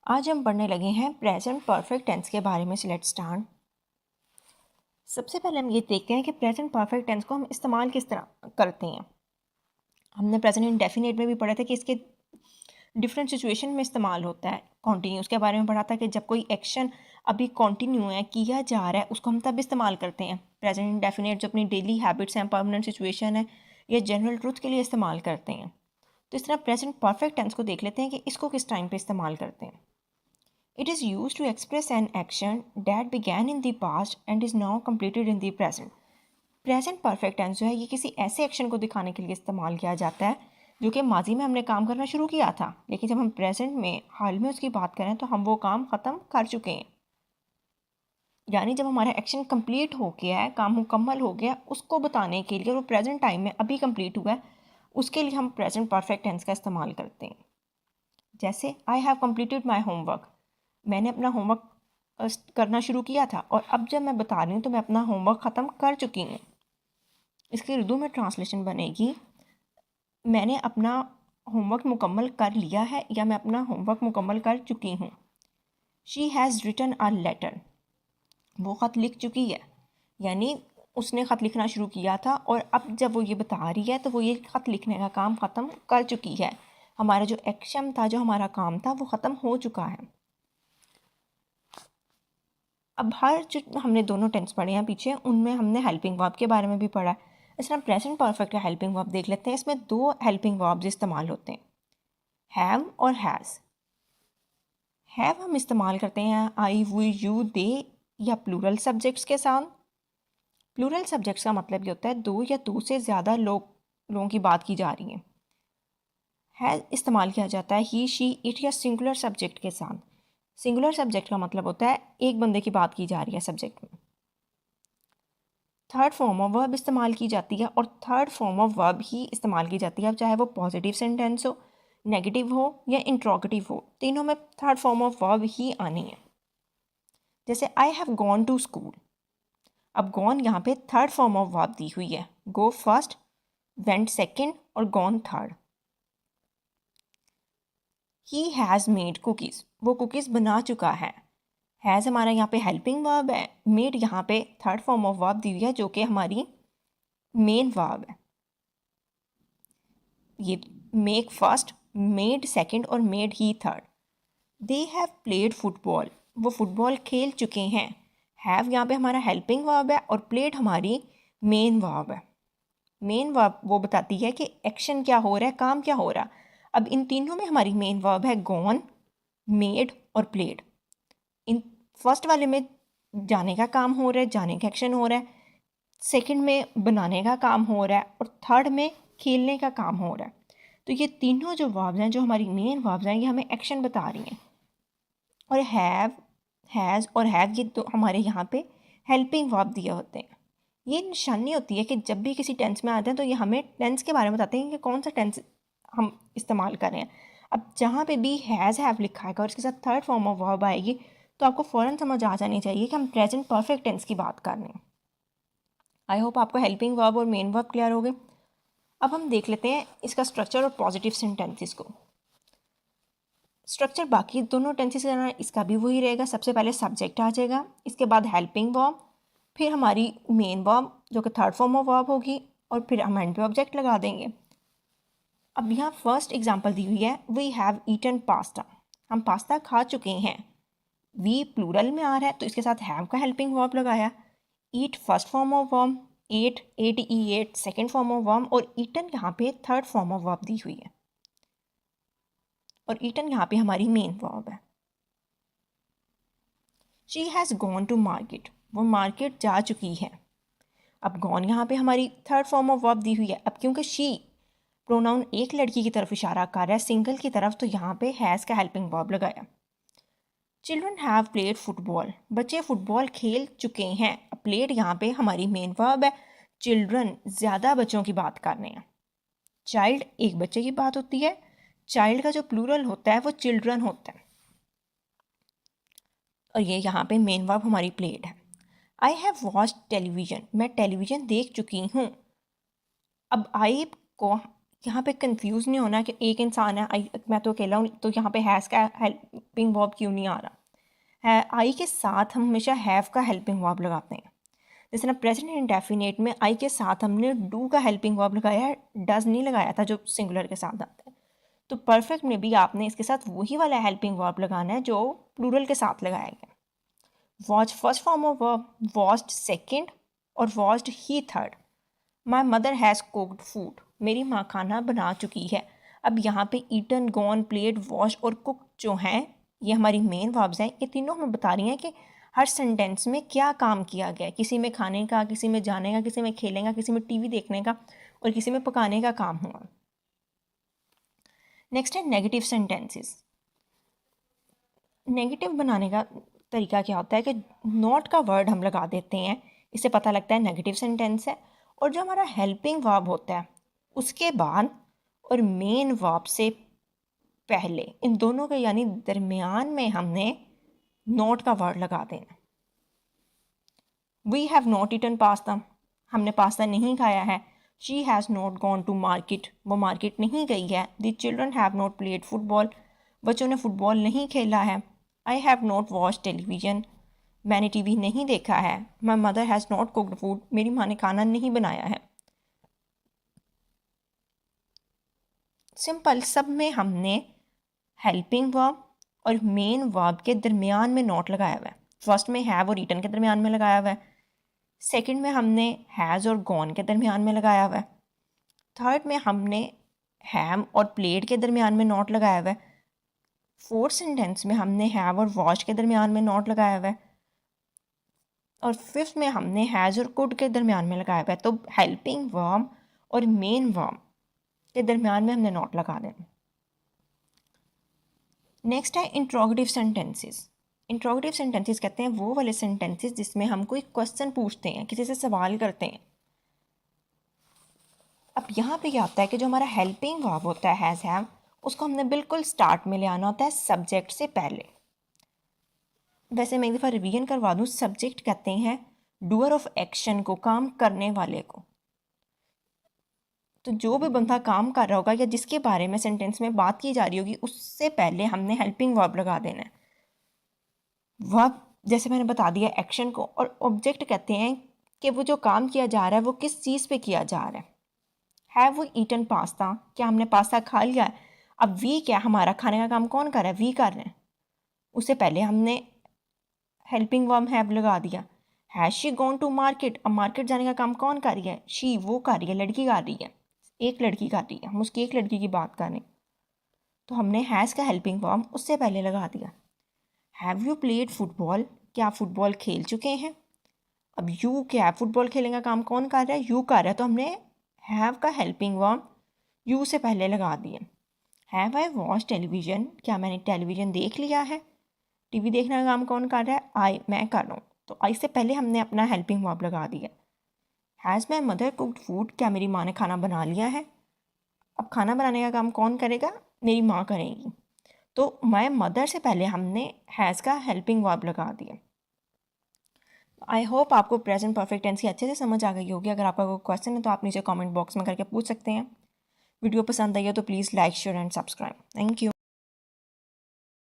आज हम पढ़ने लगे हैं प्रेजेंट परफेक्ट टेंस के बारे में। Let's start. सबसे पहले हम ये देखते हैं कि प्रेजेंट परफेक्ट टेंस को हम इस्तेमाल किस तरह करते हैं। हमने प्रेजेंट इंडेफिनिट में भी पढ़ा था कि इसके डिफरेंट सिचुएशन में इस्तेमाल होता है। कॉन्टीन्यूस के बारे में पढ़ा था कि जब कोई एक्शन अभी कॉन्टिन्यू है, किया जा रहा है, उसको हम तब इस्तेमाल करते हैं। प्रेजेंट इंडेफिनिट जो अपनी डेली हैबिट्स हैं, परमानेंट सिचुएशन है या जनरल ट्रूथ के लिए इस्तेमाल करते हैं। तो इस तरह प्रेजेंट परफेक्ट टेंस को देख लेते हैं कि इसको किस टाइम पे इस्तेमाल करते हैं। It is used to express an action that began in the past and is now completed in the present. Present perfect tense जो है ये किसी ऐसे एक्शन को दिखाने के लिए इस्तेमाल किया जाता है जो कि माजी में हमने काम करना शुरू किया था, लेकिन जब हम प्रेजेंट में हाल में उसकी बात करें तो हम वो काम ख़त्म कर चुके हैं। यानी जब हमारा एक्शन कंप्लीट हो गया है, काम मुकम्मल हो गया, उसको बताने के लिए, वो प्रेजेंट टाइम में अभी कंप्लीट हुआ है, उसके लिए हम प्रेजेंट परफेक्ट टेंस का इस्तेमाल करते हैं। जैसे I have completed my homework, मैंने अपना होमवर्क करना शुरू किया था और अब जब मैं बता रही हूँ तो मैं अपना होमवर्क ख़त्म कर चुकी हूँ। इसकी उर्दू में ट्रांसलेशन बनेगी मैंने अपना होमवर्क मुकम्मल कर लिया है या मैं अपना होमवर्क मुकम्मल कर चुकी हूँ। She has written a letter, वो ख़त लिख चुकी है, यानी उसने ख़त लिखना शुरू किया था और अब जब वो ये बता रही है तो वो ये ख़त लिखने का काम ख़त्म कर चुकी है। हमारा जो एक्शन था, जो हमारा काम था, वो ख़त्म हो चुका है। अब हर जो हमने दोनों टेंस पढ़े हैं पीछे, उनमें हमने हेल्पिंग वर्ब के बारे में भी पढ़ा है। इस तरह प्रेजेंट परफेक्ट का हेल्पिंग वर्ब देख लेते हैं। इसमें दो हेल्पिंग वर्ब्स इस्तेमाल होते हैं, हैव और हैज़। हैव हम इस्तेमाल करते हैं आई, वी, यू, दे या प्लूरल सब्जेक्ट्स के साथ। प्लूरल सब्जेक्ट्स का मतलब ये होता है दो या दो से ज़्यादा लोगों की बात की जा रही है। हैज़ इस्तेमाल किया जाता है ही, शी, इट या सिंगुलर सब्जेक्ट के साथ। सिंगुलर सब्जेक्ट का मतलब होता है एक बंदे की बात की जा रही है सब्जेक्ट में। थर्ड फॉर्म ऑफ वर्ब इस्तेमाल की जाती है और थर्ड फॉर्म ऑफ वर्ब ही इस्तेमाल की जाती है, चाहे वो पॉजिटिव सेंटेंस हो, नेगेटिव हो या इंट्रोगेटिव हो, तीनों में थर्ड फॉर्म ऑफ वर्ब ही आनी है। जैसे I have gone to school, अब गॉन यहाँ पे थर्ड फॉर्म ऑफ वर्ब दी हुई है। गो फर्स्ट, वेंट सेकेंड और gone third. He has made cookies, वो कुकीज़ बना चुका है। हैज़ हमारा यहाँ पे हेल्पिंग वर्ब है, मेड यहाँ पे थर्ड फॉर्म ऑफ वर्ब दी हुई है जो कि हमारी मेन वर्ब है। ये मेक फर्स्ट, मेड सेकंड और made he third. They have played football, वो फुटबॉल खेल चुके हैं। हैव यहाँ पे हमारा हेल्पिंग वर्ब है और प्लेड हमारी मेन वर्ब है। मेन वर्ब वो बताती है कि एक्शन क्या हो रहा है, काम क्या हो रहा है। अब इन तीनों में हमारी मेन वर्ब है गॉन, मेड और प्लेड। इन फर्स्ट वाले में जाने का काम हो रहा है, जाने का एक्शन हो रहा है। सेकंड में बनाने का काम हो रहा है और थर्ड में खेलने का काम हो रहा है। तो ये तीनों जो वर्ब्स हैं, जो हमारी मेन वर्ब्स हैं, ये हमें एक्शन बता रही हैं। और हैव, हैज़ और हैव ये तो हमारे यहाँ पे हेल्पिंग वर्ब दिए होते हैं। ये निशानी होती है कि जब भी किसी टेंस में आते हैं तो ये हमें टेंस के बारे में बताते हैं कि कौन सा टेंस हम इस्तेमाल कर रहे हैं। अब जहाँ पे भी हैज़ हैव लिखा है और इसके साथ थर्ड फॉर्म ऑफ वर्ब आएगी तो आपको फ़ौरन समझ आ जानी चाहिए कि हम प्रेजेंट परफेक्ट टेंस की बात कर रहे हैं। आई होप आपको हेल्पिंग वर्ब और मेन वर्ब क्लियर हो गए। अब हम देख लेते हैं इसका स्ट्रक्चर और पॉजिटिव सेंटेंसेस को। स्ट्रक्चर बाकी दोनों टेंसेस की तरह इसका भी वही रहेगा। सबसे पहले सब्जेक्ट आ जाएगा, इसके बाद हेल्पिंग वर्ब, फिर हमारी मेन वर्ब जो कि थर्ड फॉर्म ऑफ वर्ब होगी और फिर हम एंड पे ऑब्जेक्ट लगा देंगे। अब यहाँ फर्स्ट एग्जांपल दी हुई है, वी हैव ईटन पास्ता, हम पास्ता खा चुके हैं। वी प्लूरल में आ रहा है तो इसके साथ हैव का हेल्पिंग वर्ब लगाया। Eat first form of verb, ate, ate E ate second form of verb और ईटन यहाँ पे थर्ड फॉर्म ऑफ वर्ब दी हुई है और ईटन यहाँ पे हमारी मेन वर्ब है। She has gone to market, वो मार्केट जा चुकी है। अब गॉन यहाँ पे हमारी थर्ड फॉर्म ऑफ वर्ब दी हुई है। अब क्योंकि शी प्रोनाउन एक लड़की की तरफ इशारा कर रहा है, सिंगल की तरफ, तो यहाँ पे हैज़ का हेल्पिंग वर्ब लगाया। चिल्ड्रन हैव प्लेड फुटबॉल, बच्चे फुटबॉल खेल चुके हैं। प्लेड यहाँ पे हमारी मेन वर्ब है। चिल्ड्रन ज़्यादा बच्चों की बात कर रहे हैं। चाइल्ड एक बच्चे की बात होती है, चाइल्ड का जो प्लूरल होता है वो चिल्ड्रन होता है और ये यहाँ पे मेन वर्ब हमारी प्लेड है। आई हैव वॉच्ड टेलीविज़न, मैं टेलीविज़न देख चुकी हूँ। अब आई को यहाँ पे कंफ्यूज नहीं होना कि एक इंसान है, आई मैं तो अकेला हूँ, तो यहाँ पे हैज़ का हेल्पिंग वर्ब क्यों नहीं आ रहा है। आई के साथ हम हमेशा हैव का हेल्पिंग वर्ब लगाते हैं। जैसे ना प्रेजेंट इंडेफिनिट में आई के साथ हमने डू का हेल्पिंग वर्ब लगाया है, डज नहीं लगाया था जो सिंगुलर के साथ आता है। तो परफेक्ट में भी आपने इसके साथ वही वाला हेल्पिंग वर्ब लगाना है जो प्लूरल के साथ लगाया गया। Watch first form of verb, watched second और वॉच्ड ही third. My mother has cooked food, मेरी माँ खाना बना चुकी है। अब यहाँ पे ईटन, गॉन, प्लेड, वॉश और कुक जो हैं ये हमारी मेन वर्ब्स हैं। ये तीनों हमें बता रही हैं कि हर सेंटेंस में क्या काम किया गया है। किसी में खाने का, किसी में जाने का, किसी में खेलने का, किसी में टीवी देखने का और किसी में पकाने का काम हुआ। नेक्स्ट है नेगेटिव सेंटेंसेस। नेगेटिव बनाने का तरीका क्या होता है कि नॉट का वर्ड हम लगा देते हैं, इससे पता लगता है नेगेटिव सेंटेंस है। और जो हमारा हेल्पिंग वर्ब होता है उसके बाद और मेन वर्ब से पहले, इन दोनों के यानी दरमियान में हमने नॉट का वर्ड लगा देना। We have not eaten pasta, हमने पास्ता नहीं खाया है। She has not gone to market, वो मार्केट नहीं गई है। The children have not played football, बच्चों ने फुटबॉल नहीं खेला है। I have not watch television, मैंने टीवी नहीं देखा है। My mother has not cooked food, मेरी माँ ने खाना नहीं बनाया है। सिंपल, सब में हमने हेल्पिंग वर्ब और मेन वर्ब के दरमियान में नॉट लगाया हुआ है। फर्स्ट में हैव और ईटन के दरमियान में लगाया हुआ है। सेकंड में हमने हैज़ और गॉन के दरमियान में लगाया हुआ है। थर्ड में हमने हैम और प्लेड के दरमियान में नॉट लगाया हुआ है। फोर्थ सेंटेंस में हमने हैव और वॉच के दरमियान में नॉट लगाया हुआ है। और फिफ्थ में हमने हैज़ और कुड के दरमियान में लगाया हुआ है। तो हेल्पिंग वर्ब और मेन वर्ब के दरमियान में हमने नॉट लगा देना। नेक्स्ट है इंट्रोगेटिव सेंटेंसेस। इंट्रोगेटिव सेंटेंसेस कहते हैं वो वाले सेंटेंसेस जिसमें हम कोई क्वेश्चन पूछते हैं, किसी से सवाल करते हैं। अब यहाँ पे क्या होता है कि जो हमारा हेल्पिंग वर्ब होता है हैज़ हैव, उसको हमने बिल्कुल स्टार्ट में ले आना होता है सब्जेक्ट से पहले। वैसे मैं एक दफ़ा रिवीजन करवा दूँ, सब्जेक्ट कहते हैं डूअर ऑफ एक्शन को, काम करने वाले को। तो जो भी बंदा काम कर रहा होगा या जिसके बारे में सेंटेंस में बात की जा रही होगी उससे पहले हमने हेल्पिंग वर्ब लगा देना है। वर्ब जैसे मैंने बता दिया एक्शन को, और ऑब्जेक्ट कहते हैं कि वो जो काम किया जा रहा है वो किस चीज़ पे किया जा रहा है। हैव वी ईटन पास्ता, क्या हमने पास्ता खा लिया है। अब वी क्या, हमारा खाने का काम कौन कर रहा है, वी कर रहे हैं। उससे पहले हमने हेल्पिंग वर्ब हैव लगा दिया। Has she gone to market, अब मार्केट जाने का काम कौन कर रही है, शी वो कर रही है, लड़की कर रही है, एक लड़की कर रही है, हम उसकी एक लड़की की बात कर रहे हैं। तो हमने हैज़ का हेल्पिंग वर्ब उससे पहले लगा दिया। हैव यू प्लेड फुटबॉल, क्या आप फुटबॉल खेल चुके हैं। अब यू क्या है, फुटबॉल खेलने का काम कौन कर रहा है, यू कर रहा है। तो हमने हैव का हेल्पिंग वर्ब यू से पहले लगा दिया। हैव आई वॉच टेलीविज़न, क्या मैंने टेलीविज़न देख लिया है। टीवी देखने का काम कौन कर रहा है, आई, मैं कर रहा हूँ। तो आई से पहले हमने अपना हेल्पिंग वर्ब लगा दिया। Has my mother cooked food, क्या मेरी माँ ने खाना बना लिया है। अब खाना बनाने का काम कौन करेगा, मेरी माँ करेगी। तो माई मदर से पहले हमने हैज़ का हेल्पिंग वर्ब लगा दिया। आई होप आपको प्रेजेंट परफेक्ट टेंस की अच्छे से समझ आ गई होगी। अगर आपका कोई क्वेश्चन है तो आप नीचे कमेंट बॉक्स में करके पूछ सकते हैं। वीडियो पसंद आई हो तो please like, share and subscribe. Thank you.